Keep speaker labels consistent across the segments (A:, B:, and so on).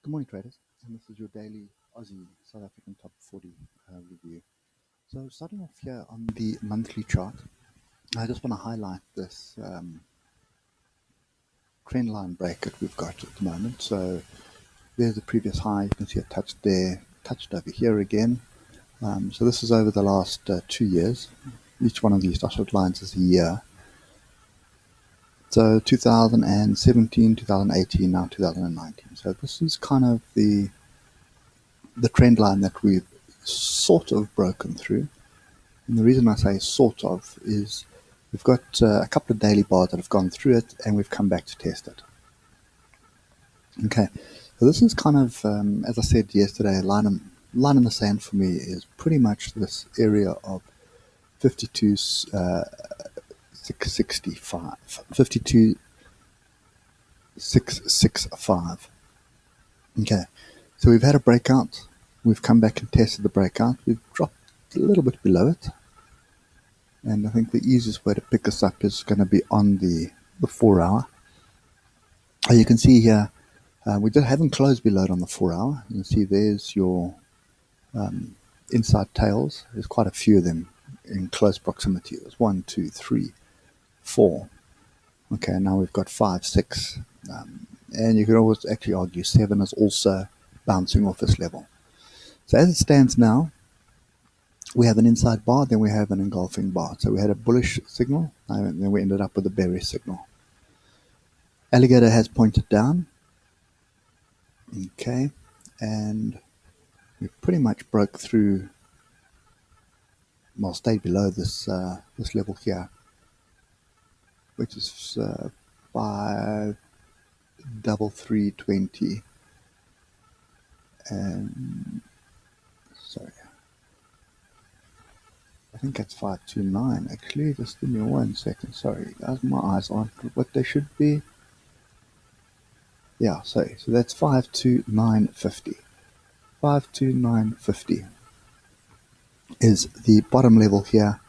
A: Good morning, traders, and this is your daily Aussie South African Top 40 review. So, starting off here on the monthly chart, I just want to highlight this trend line break that we've got at the moment. So, there's the previous high, you can see it touched there, touched over here again. So, this is over the last 2 years. Each one of these dotted lines is a year. So, 2017, 2018, now 2019. So, this is kind of the trend line that we've sort of broken through. And the reason I say sort of is we've got a couple of daily bars that have gone through it and we've come back to test it. Okay, so this is kind of, as I said yesterday, a line in the sand for me is pretty much this area of 52,665. 52,665. Okay, so we've had a breakout. We've come back and tested the breakout. We've dropped a little bit below it. And I think the easiest way to pick this up is going to be on the 4 hour. You can see here, we haven't closed below it on the 4 hour. You can see there's your inside tails. There's quite a few of them in close proximity. There's 1, 2, 3, 4. Okay, now we've got 5, 6. And you can always actually argue 7 is also bouncing off this level. So as it stands now, we have an inside bar, then we have an engulfing bar. So we had a bullish signal, and then we ended up with a bearish signal. Alligator has pointed down. Okay, and we pretty much broke through, well, stayed below this this level here, which is 53320. And sorry, I think that's 529 actually. Just give me 1 second. Sorry, guys, my eyes aren't what they should be. Yeah, sorry. So that's 52950. 52950 is the bottom level here,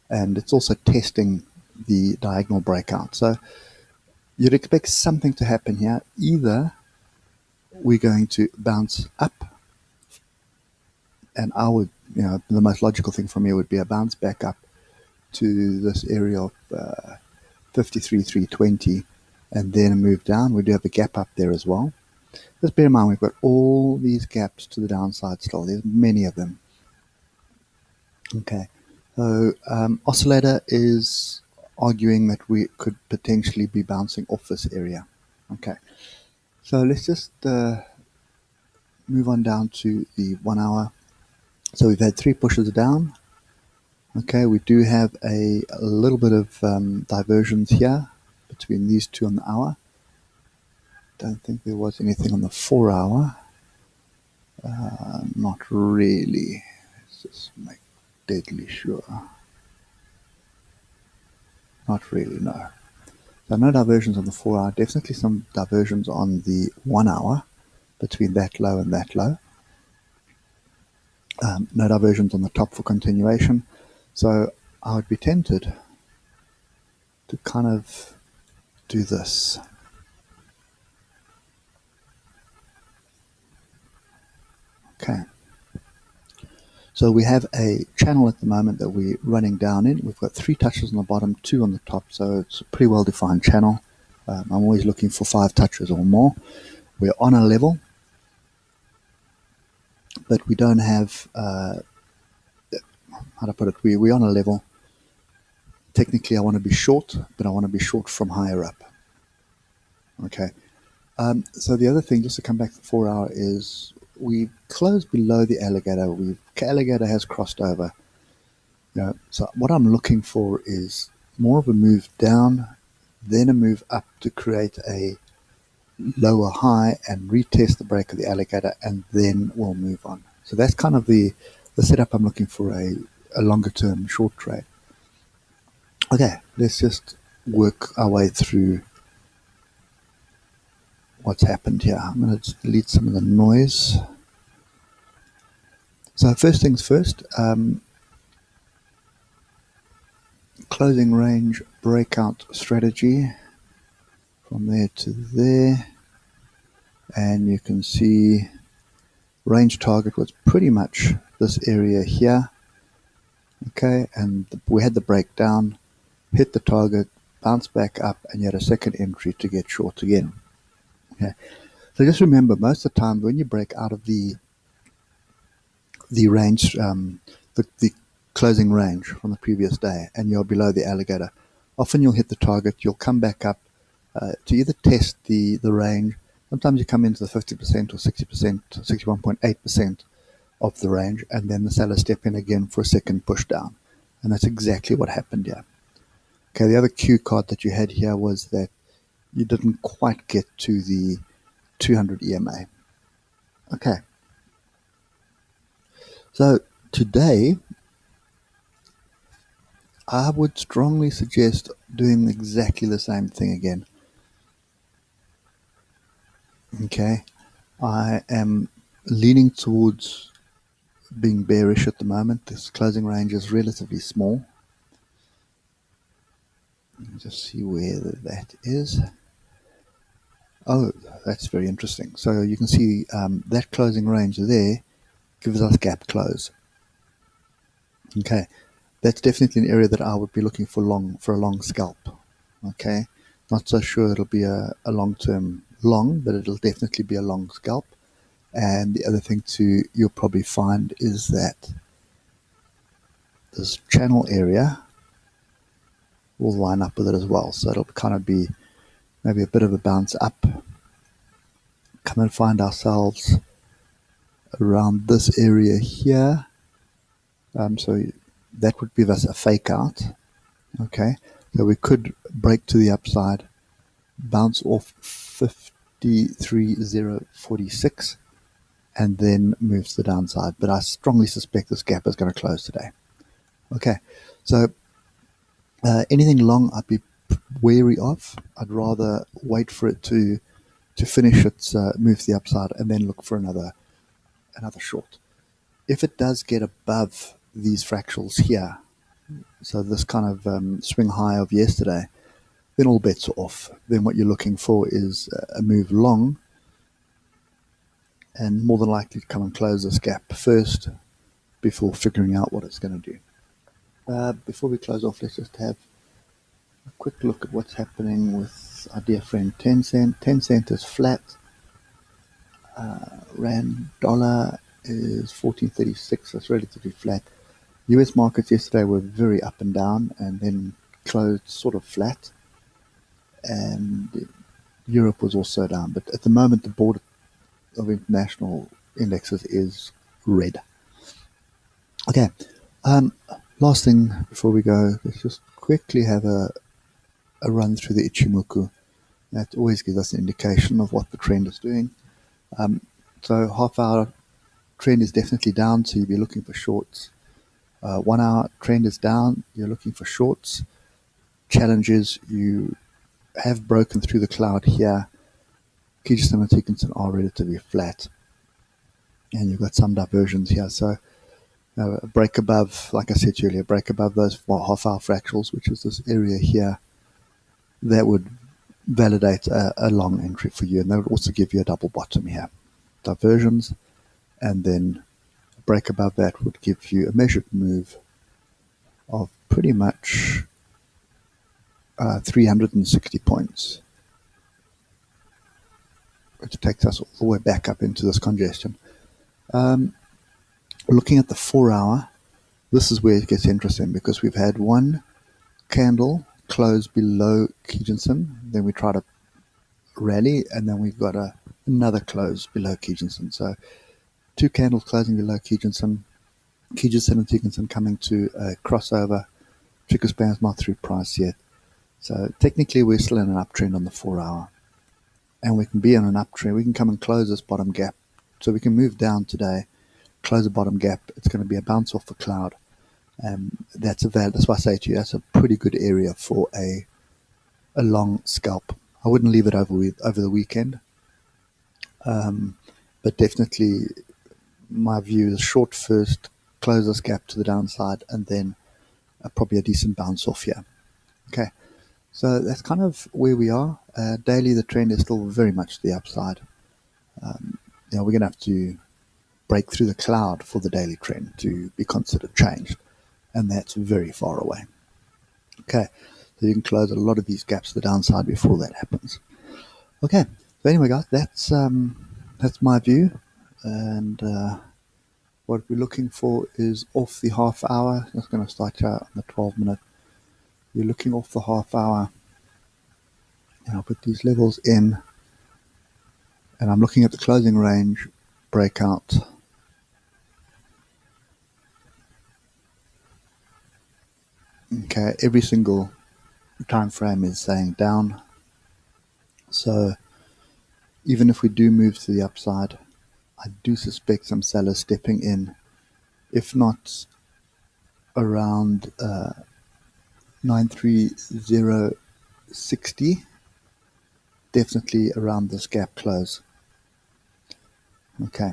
A: and it's also testing the diagonal breakout. So you'd expect something to happen here. Either we're going to bounce up, and I would, the most logical thing for me would be a bounce back up to this area of 53,320, and then a move down. We do have a gap up there as well. Just bear in mind, we've got all these gaps to the downside still. There's many of them. Okay, so oscillator is arguing that we could potentially be bouncing off this area. Okay, so let's just move on down to the 1 hour. So we've had 3 pushes down. Okay, we do have a little bit of diversions here between these two on the hour. Don't think there was anything on the 4 hour. Not really. Let's just make deadly sure. Not really, no. So no diversions on the 4 hour. Definitely some diversions on the 1 hour between that low and that low. No diversions on the top for continuation. So I would be tempted to kind of do this. Okay. So we have a channel at the moment that we're running down in. We've got 3 touches on the bottom, 2 on the top, so it's a pretty well-defined channel. I'm always looking for 5 touches or more. We're on a level, but we don't have, how to put it, we're on a level. Technically, I want to be short, but I want to be short from higher up. Okay. So the other thing, just to come back to the 4 hour, is we closed below the alligator. Alligator has crossed over. So what I'm looking for is more of a move down, then a move up to create a lower high and retest the break of the alligator, and then we'll move on. So that's kind of the setup I'm looking for, a longer term short trade. Okay, let's just work our way through what's happened here. I'm going to just delete some of the noise. So first things first, closing range breakout strategy from there to there. and you can see range target was pretty much this area here. Okay, and we had the breakdown, hit the target, bounce back up, and you had a second entry to get short again. Okay, so just remember, most of the time when you break out of the range, the closing range from the previous day, and you're below the alligator, often you'll hit the target, you'll come back up to either test the range. Sometimes you come into the 50% or 60%, 61.8% of the range, and then the sellers step in again for a second push down. And that's exactly what happened here. Okay, the other cue card that you had here was that you didn't quite get to the 200 EMA. Okay, so today I would strongly suggest doing exactly the same thing again. Okay, I am leaning towards being bearish at the moment. This closing range is relatively small. Let me just see where that is. Oh, that's very interesting. So you can see that closing range there gives us gap close. Okay, that's definitely an area that I would be looking for a long scalp. Okay, not so sure it'll be a long-term long, but it'll definitely be a long scalp. And the other thing you'll probably find is that this channel area will line up with it as well. So it'll kind of be maybe a bit of a bounce up. Come and find ourselves around this area here. So that would give us a fake out. Okay, so we could break to the upside, bounce off 53.046, and then move to the downside. But I strongly suspect this gap is going to close today. Okay, so anything long I'd be wary of. I'd rather wait for it to finish its move to the upside and then look for another short. If it does get above these fractals here, so this kind of swing high of yesterday, then all bets are off. Then what you're looking for is a move long, and more than likely to come and close this gap first before figuring out what it's going to do. Before we close off, let's just have a quick look at what's happening with our dear friend 10 cent. 10 cent is flat. Rand dollar is 14.36. That's relatively flat. US markets yesterday were very up and down and then closed sort of flat. And Europe was also down. But at the moment, the board of international indexes is red. Okay. Last thing before we go, let's just quickly have a run through the ichimoku. That always gives us an indication of what the trend is doing. So half-hour trend is definitely down, so you'll be looking for shorts. 1 hour trend is down, you're looking for shorts. Challenges, you have broken through the cloud here. Kijisen and Dickinson are relatively flat, and you've got some diversions here. So a break above, like I said to you earlier, break above those half-hour fractals, which is this area here, that would validate a long entry for you, and that would also give you a double bottom here. Diversions, and then a break above that would give you a measured move of pretty much 360 points, which takes us all the way back up into this congestion. Looking at the 4 hour, this is where it gets interesting, because we've had one candle close below Kijisen, then we try to rally, and then we've got another close below Kijisen. So 2 candles closing below Kijisen and Dickinson coming to a crossover. Tricker span's not through price yet. So technically we're still in an uptrend on the 4 hour. And we can be in an uptrend. We can come and close this bottom gap. So we can move down today, close the bottom gap. It's going to be a bounce off the cloud. That's why I say to you, that's a pretty good area for a long scalp. I wouldn't leave it over the weekend. But definitely my view is short first, close this gap to the downside, and then probably a decent bounce off here. Okay, so that's kind of where we are. Daily, the trend is still very much to the upside. We're going to have to break through the cloud for the daily trend to be considered changed, and that's very far away. Okay, so you can close a lot of these gaps to the downside before that happens. Okay, so anyway, guys, that's my view, and what we're looking for is off the half hour. It's going to start out on the 12-minute. You're looking off the half hour, and I'll put these levels in, and I'm looking at the closing range breakout. Okay, every single time frame is saying down. So even if we do move to the upside, I do suspect some sellers stepping in, if not around 93060, definitely around this gap close. Okay,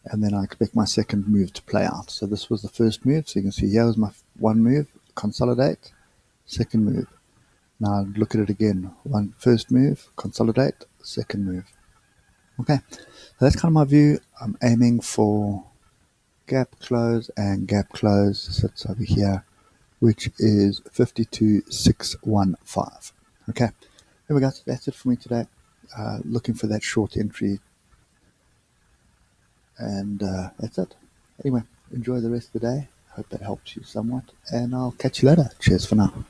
A: and then I expect my second move to play out. So this was the first move. So you can see here was my one move, consolidate, second move. Now look at it again. First move, consolidate, second move. Okay, so that's kind of my view. I'm aiming for gap close, and gap close sits over here, which is 52615. Okay, there we go. So that's it for me today. Looking for that short entry, and that's it. Anyway, enjoy the rest of the day. Hope that helps you somewhat, and I'll catch you later. Cheers for now.